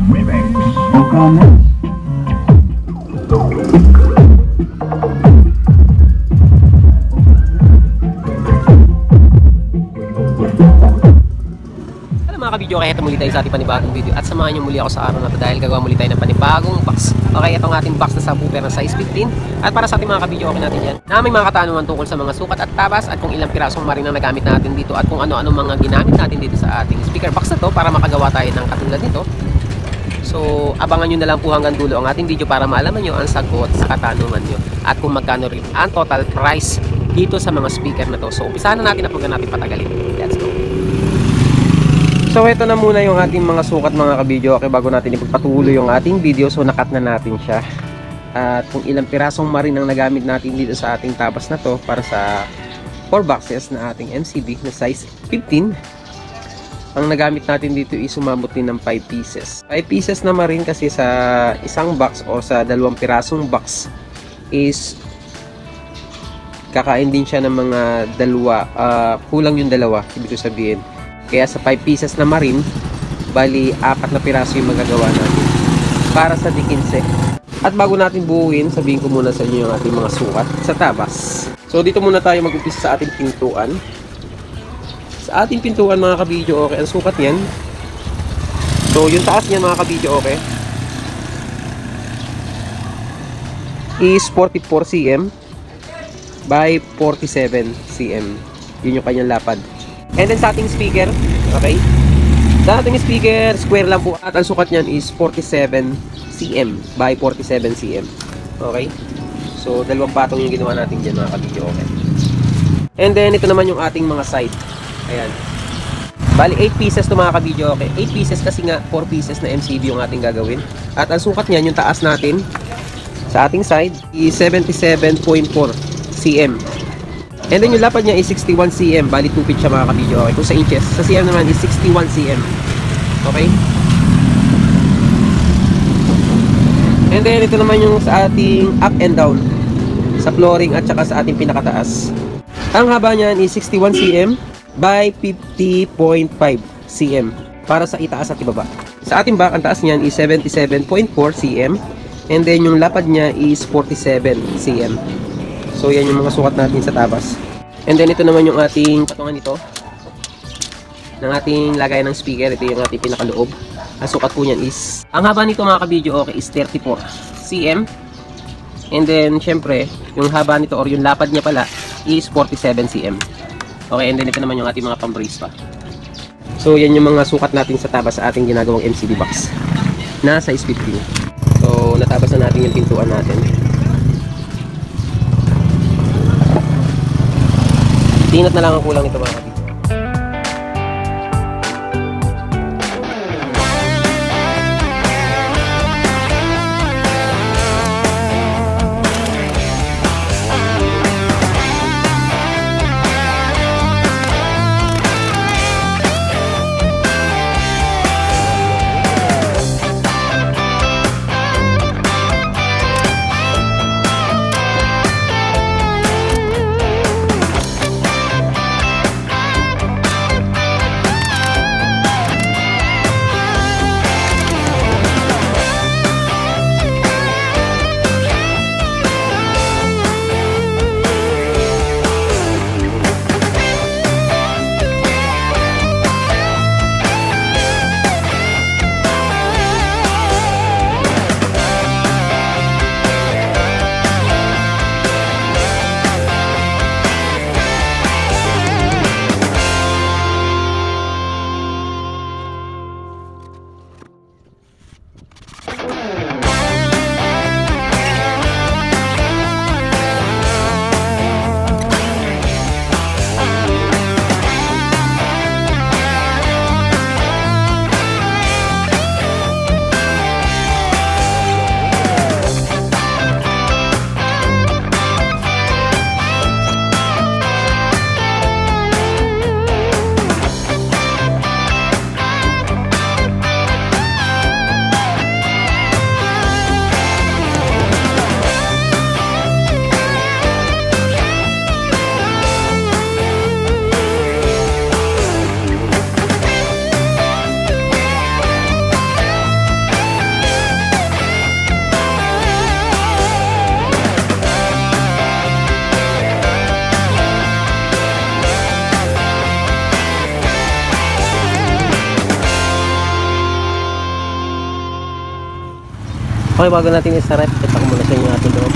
Mga ka-video, kaya ito muli tayo sa ating panibagong video at samahan nyo muli ako sa araw na ito dahil gagawa muli tayo ng panibagong box. Okay, itong ating box na subwoofer ng size 15 at para sa ating mga ka-video, okay natin yan na may mga katanungan tungkol sa mga sukat at tabas at kung ilang pirasong marin ang nagamit natin dito at kung ano-ano mga ginamit natin dito sa ating speaker box na to para makagawa tayo ng katulad nito. So, abangan nyo na lang po hanggang dulo ang ating video para maalaman nyo ang sagot sa katanungan nyo at kung magkano rin ang total price dito sa mga speaker na to. So, umpisahan na natin at huwag na natin patagalin. Let's go! So ito na muna yung ating mga sukat mga ka-video. Okay, bago natin ipagpatuloy yung ating video, so nakat na natin siya. At kung ilang pirasong marin ang nagamit natin dito sa ating tabas na to para sa 4 boxes na ating MCB na size 15. Ang nagamit natin dito is sumabot din ng 5 pieces. 5 pieces na marin kasi sa isang box o sa 2 pirasong box is kakain din siya ng mga dalawa. Kulang yung dalawa, ibig sabihin. Kaya sa 5 pieces na marin, bali 4 na piraso yung magagawa natin para sa D15. At bago natin buuin, sabihin ko muna sa inyo yung ating mga sukat sa tabas. So dito muna tayo mag-umpisa sa ating pintuan. Sa ating pintuan mga ka-video, okay, ang sukat niyan. So yung taas niyan mga ka-video, okay, is 44 cm by 47 cm. Yun yung kanyang lapad. And then sa ating speaker, okay, sa ating speaker, square lang po at ang sukat niyan is 47 cm by 47 cm. Okay, so dalawang patong yung ginawa natin dyan mga ka-video, okay. And then ito naman yung ating mga side. Ayan, bali 8 pieces to mga ka-video, okay. 8 pieces kasi nga 4 pieces na MCB yung ating gagawin. At ang sukat niyan, yung taas natin sa ating side is 77.4 cm. And then yung lapad niya is 61 cm, bali 2 feet siya mga ka-video, okay. Kung sa inches, sa cm naman is 61 cm. Okay. And then ito naman yung sa ating up and down sa flooring at saka sa ating pinakataas. Ang haba niyan is 61 cm by 50.5 cm para sa itaas at ibaba. Sa ating back, ang taas niyan is 77.4 cm. And then yung lapad niya is 47 cm. So yan yung mga sukat natin sa tabas. And then ito naman yung ating patungan nito ng ating lagayan ng speaker. Ito yung ating pinakaloob. Ang sukat po niyan is, ang haba nito mga ka-video, okay, is 34 cm. And then syempre yung haba nito or yung lapad niya pala is 47 cm. Okay, and then ito naman yung ating mga pambrace pa. So yan yung mga sukat natin sa tabas sa ating ginagawang MCB box na size 15. So natabas na natin yung pintuan natin. Tinat na lang ang kulang nito mga kapatid. Okay, bago natin i-start, kita ko muna sa inyo ating loob.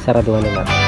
Saraduhan na natin.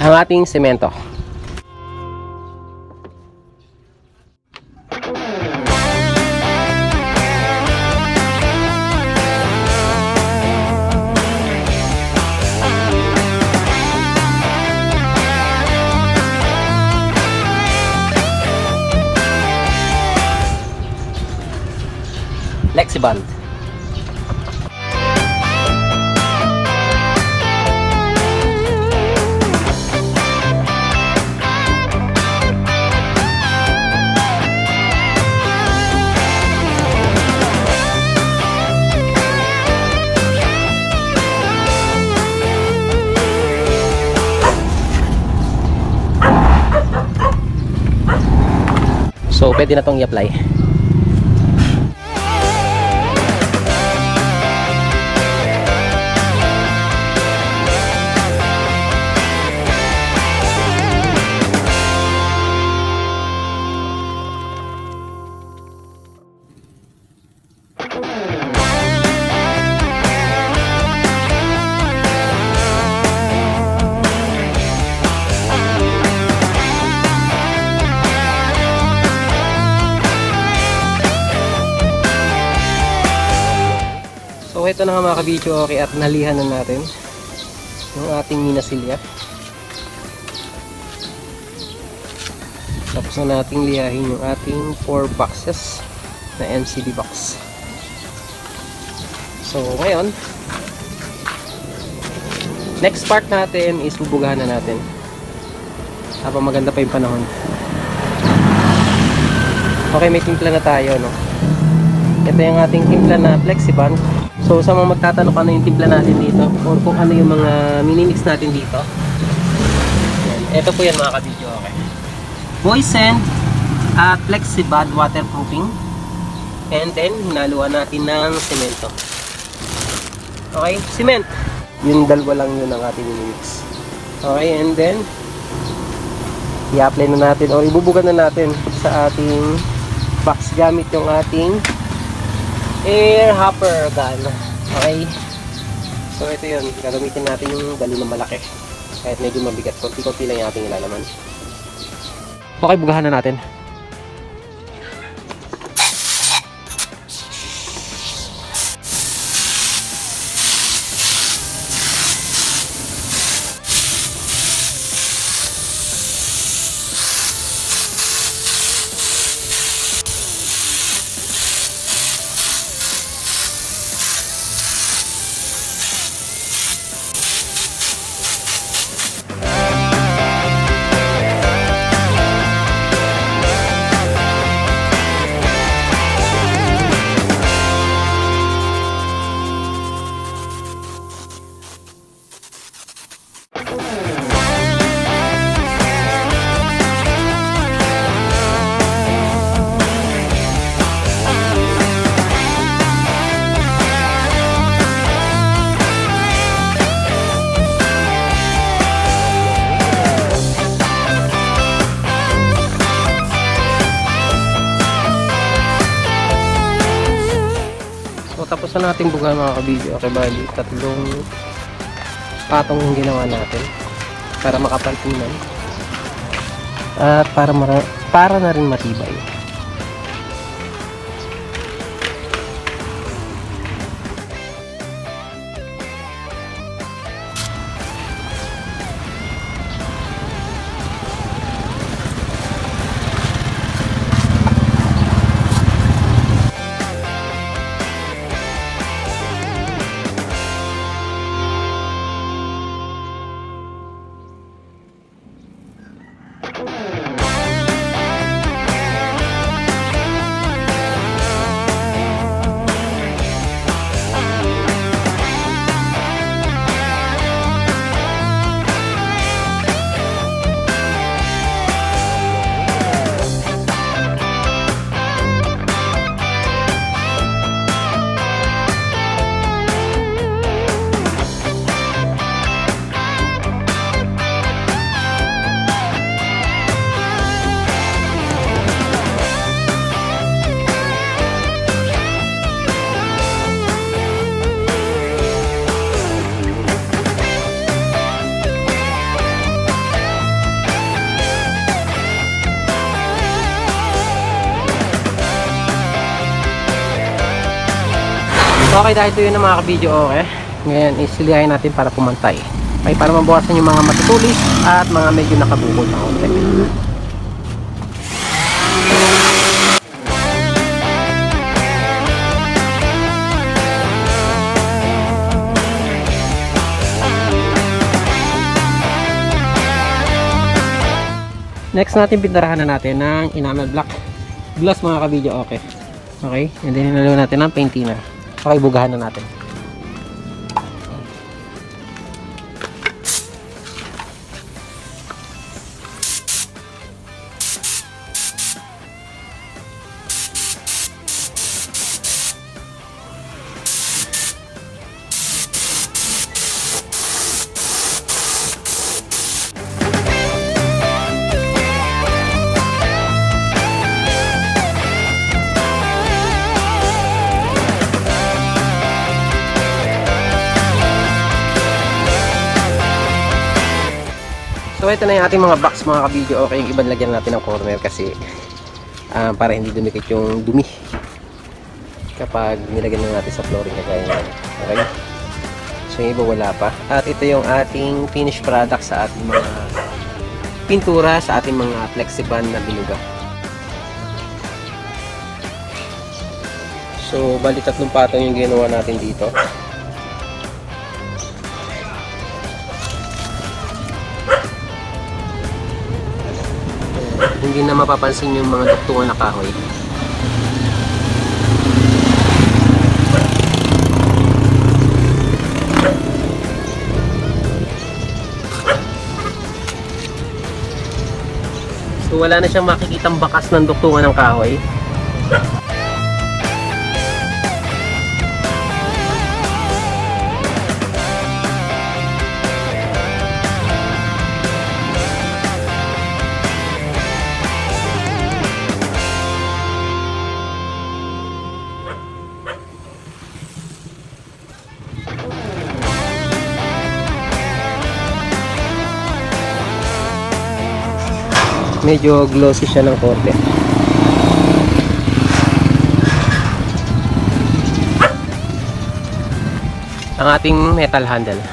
Ang ating semento. Lexiband. So, pwede na itong i-apply. So ito na nga mga kabidyo, okay, at nalihan na natin yung ating minasilya. Tapos na nating lihahin yung ating 4 boxes na MCB box. So ngayon, next part natin is bubugahan na natin habang maganda pa yung panahon. Okay, may timpla na tayo, no? Ito yung ating timpla na Flexiband. So sa mga magtatanong ano yung timpla natin dito or kung ano yung mga minimix natin dito, yan. Ito po yan mga kabidyo, okay. Boysen at Flexiband waterproofing, and then hinaluan natin ng semento. Okay, cement, yung dalawa lang yun ang ating minimix. Okay, and then i-apply na natin o ibubugan na natin sa ating box gamit yung ating air hopper gun. Okay, so ito yun, gagamitin natin yung galon na malaki kahit medyo mabigat, konti-konti lang yung ating ilalaman. Okay, bugahan na natin. sa nating buga mga kabidyo. Okay, bali, tatlong patong yung ginawa natin para makapal tingnan at para na rin matibay. Okay, dahil ito yun na mga kabidyo, okay. Ngayon, isilihain natin para pumantay. Okay, para mabawasan yung mga matutulis at mga medyo nakabukol na konti. Next natin pinturahan na natin ng enamel black gloss mga kabidyo, okay. Okay, and then hinalo natin ng paint thinner. Okay, bugahan na natin. So ito na yung ating mga box mga kabidyo. Okay, yung ibang lagyan natin ng corner kasi para hindi dumikit yung dumi kapag nilagyan na natin sa flooring kagaya yan. Okay, so yung iba wala pa. At ito yung ating finished product sa ating mga pintura, sa ating mga flexiban na binuga. So bali tatlong patong yung ginawa natin dito. Hindi na mapapansin yung mga duktungan na kahoy. So wala na siyang makikitang bakas ng duktungan ng kahoy. Medyo glossy siya ng konti. Ang ating metal handle.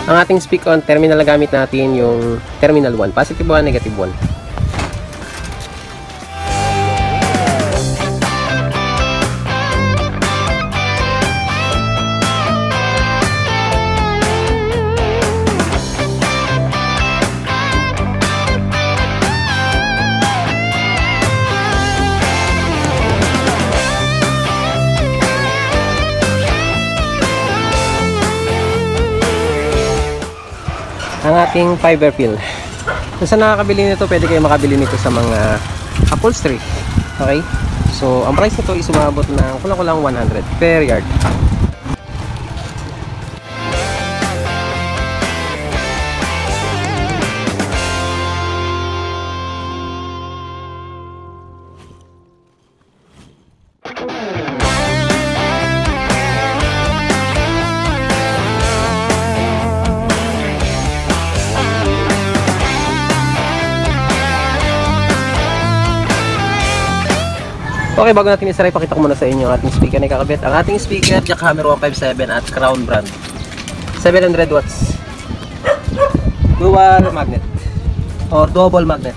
Ang Ang ating speak on terminal na gamit natin yung terminal 1, positive 1, negative 1. Ang ating fiber fill. Kung saan nakakabili nito, pwede kayo makabili nito sa mga upholstery. Okay? So, ang price nito is umabot ng kulang-kulang 100 per yard. Okay, bago natin isaray, pakita ko muna sa inyo ang ating speaker na ikakabit. Ang ating speaker, Jackhammer 157 at Crown brand. 700 watts. Dual magnet. Or double magnet.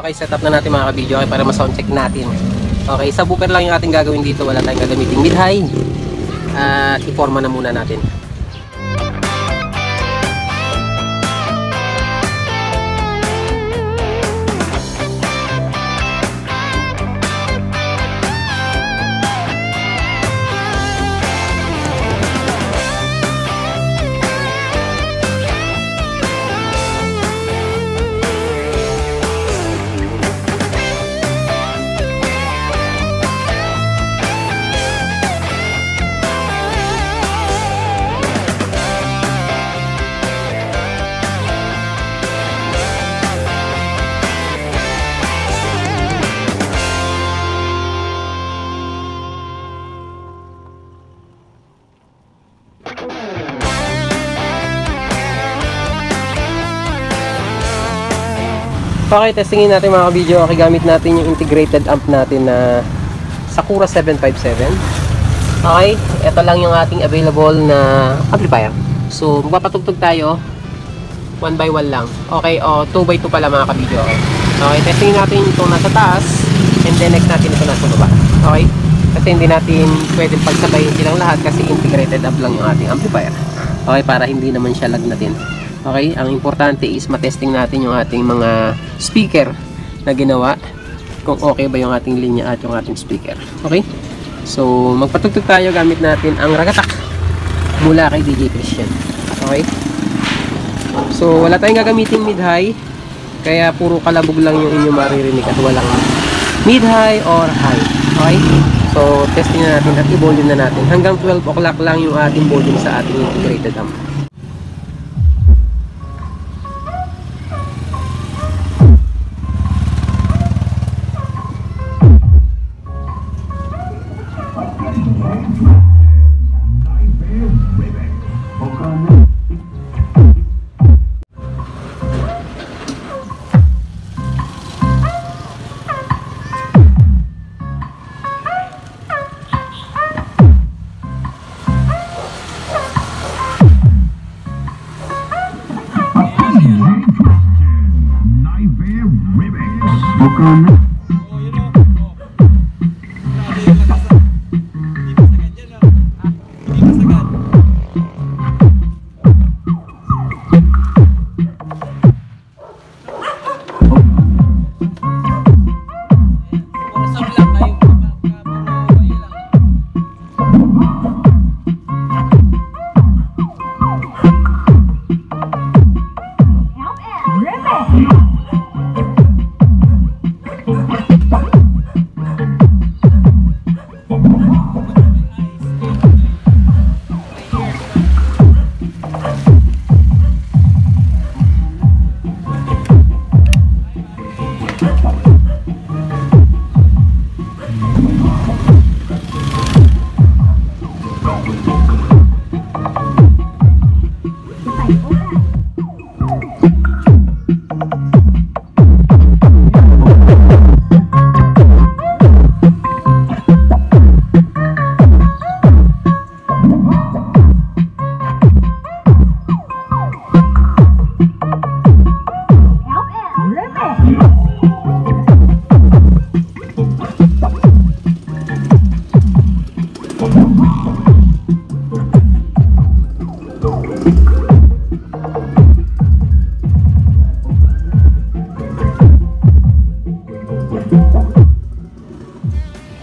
Okay, setup na natin mga kabidyo, okay, para ma-sound check natin. Okay, subwoofer lang yung ating gagawin dito, wala tayong gagamitin mid-high. At iporma na muna natin. Okay, testingin natin mga ka-video. Okay, gamit natin yung integrated amp natin na Sakura 757. Okay, ito lang yung ating available na amplifier. So, magpapatugtog tayo 1x1 lang. Okay, o 2x2 pala mga ka-video. Okay, testingin natin itong nasa taas and then next natin ito nasa baba. Okay, kasi hindi natin pwedeng pagsabayin silang lahat kasi integrated amp lang yung ating amplifier. Okay, para hindi naman siya lagnatin. Okay, ang importante is matesting natin yung ating mga speaker na ginawa, kung okay ba yung ating linya at yung ating speaker. Okay, so magpatugtog tayo gamit natin ang Ragatak mula kay DJ Christian. Okay, so wala tayong gagamitin mid-high, kaya puro kalabog lang yung inyong maririnig at walang mid-high or high. Okay, so testing na natin at i-volume na natin. Hanggang 12 o'clock lang yung ating volume sa ating integrated amp.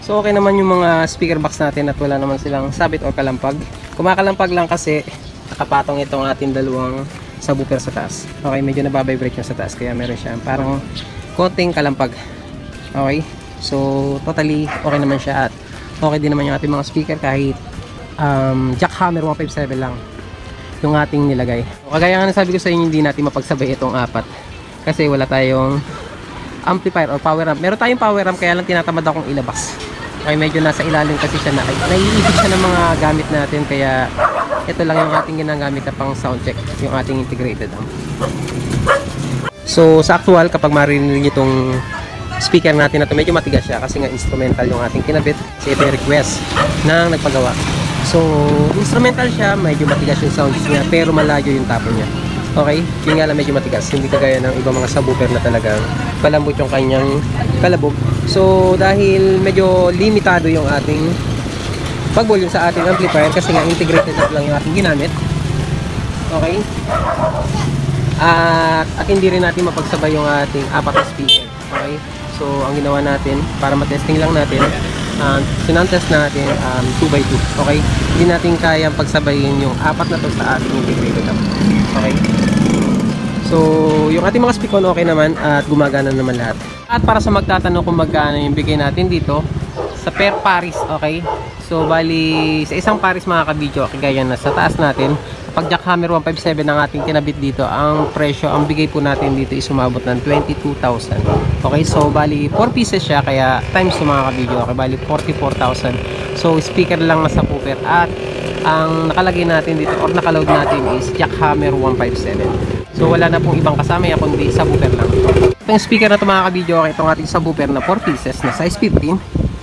So okay naman yung mga speaker box natin at wala naman silang sabit o kalampag. Kumakalampag lang kasi nakapatong itong ating dalawang subwoofer sa taas. Okay, medyo nababibrate yung sa taas kaya meron siya parang konting kalampag. Okay, so totally okay naman siya at okay din naman yung ating mga speaker kahit Jackhammer 157 lang yung ating nilagay. Kagaya nga nasabi ko sa inyo, hindi natin mapagsabay itong apat kasi wala tayong amplifier or power amp. Meron tayong power amp kaya lang tinatamad akong ilabas. Okay, medyo nasa ilalim kasi siya na naiipit siya ng mga gamit natin kaya ito lang yung ating ginagamit na pang sound check, yung ating integrated amp. So sa actual, kapag marinig niyo itong speaker natin na ito, medyo matigas siya kasi nga instrumental yung ating kinabit. Kasi ito yung request ng nagpagawa. So instrumental siya, medyo matigas yung sounds niya pero malayo yung tapo niya. Okay, yun nga lang medyo matigas, hindi kagaya ng ibang mga subwoofer na talagang palambot yung kanyang kalabog. So dahil medyo limitado yung ating pag-volume sa ating amplifier kasi nga integrated lang yung ating ginamit. Okay, at hindi rin natin mapagsabay yung ating apat na speaker. Okay, so ang ginawa natin para matesting lang natin, sinantest natin 2x2. Okay, hindi natin kayang pagsabayin yung apat na to sa ating integrated amp. Okay, so yung ating mga speaker okay naman at gumagana naman lahat. At para sa magtatanong kung magkano yung bigay natin dito sa per paris, okay, so bali sa isang paris mga ka-video, kagaya na sa taas natin, pag Jackhammer 157 ang ating kinabit dito, ang presyo, ang bigay po natin dito is umabot ng 22,000. Okay, so bali 4 pieces siya kaya times yung mga ka-video, okay, bali 44,000. So speaker lang na subwoofer at ang nakalagay natin dito or nakaload natin is Jackhammer 157. So wala na pong ibang kasama yan kundi subwoofer lang. Itong speaker na ito mga kabidyo, okay, itong ating subwoofer na 4 pieces na size 15.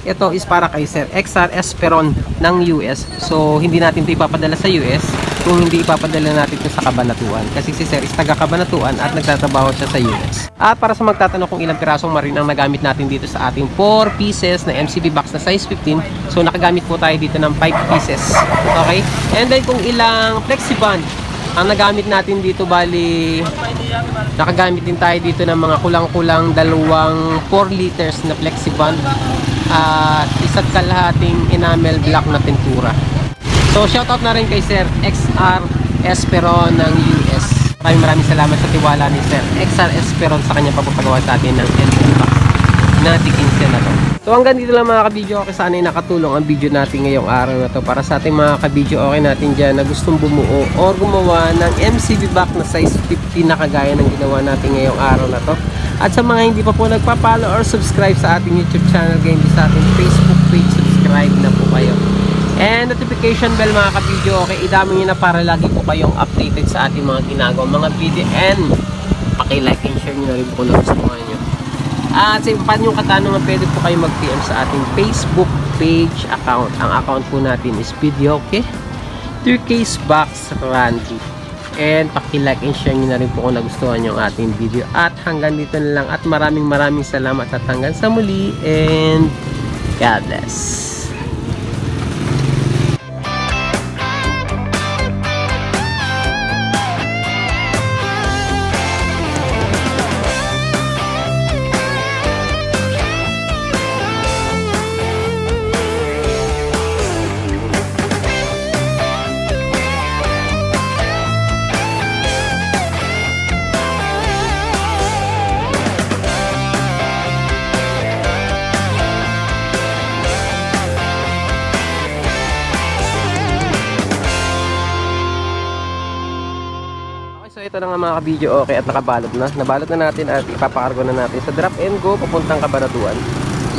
Ito is para kay Sir XR Esperon ng US. So hindi natin ito ipapadala sa US kung hindi ipapadala natin ito sa Cabanatuan, kasi si Sir is taga Cabanatuan at nagtatrabaho siya sa US. At para sa magtatanong kung ilang pirasong marine ang nagamit natin dito sa ating 4 pieces na MCB box na size 15, so nakagamit po tayo dito ng 5 pieces. Okay? And then kung ilang flexiband ang nagamit natin dito, bali nakagamit din tayo dito ng mga kulang-kulang 4 liters na flexiband at isa't kalahating enamel black na pintura. So shoutout na rin kay Sir XR Esperon ng US. Maraming salamat sa tiwala ni Sir XR Esperon sa kanyang pagpapagawa sa atin ng LCD box na tikinsin na to. So hanggang dito lang mga kabidyo, okay, sana ay nakatulong ang video natin ngayong araw na to para sa ating mga kabidyo okay natin dyan na gustong bumuo or gumawa ng MCB box na size 50 na kagaya ng ginawa natin ngayong araw na to. At sa mga hindi pa po nagpa-follow or subscribe sa ating YouTube channel, ganyan din sa ating Facebook page, subscribe na po kayo. And notification bell mga kabidyo, okay, idami nyo na para lagi po kayong updated sa ating mga ginagawang mga video, and paki-like and share nyo na rin po kung nagustuhan nyo. At sa iba yung katanungan, pwede po kayo mag-PM sa ating Facebook page account. Ang account po natin is video, okay? Turquoise Box Randy. And paki-like and share nyo na rin po kung nagustuhan yung ating video. At hanggang dito na lang, at maraming salamat at hanggang sa muli, and God bless. So ito na nga mga kabidyo, okay, at nakabalot na. Nabalot na natin at ipapakargo na natin sa drop and go papuntang Cabanatuan.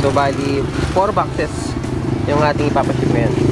So bali 4 boxes yung ating ipapaship ngayon.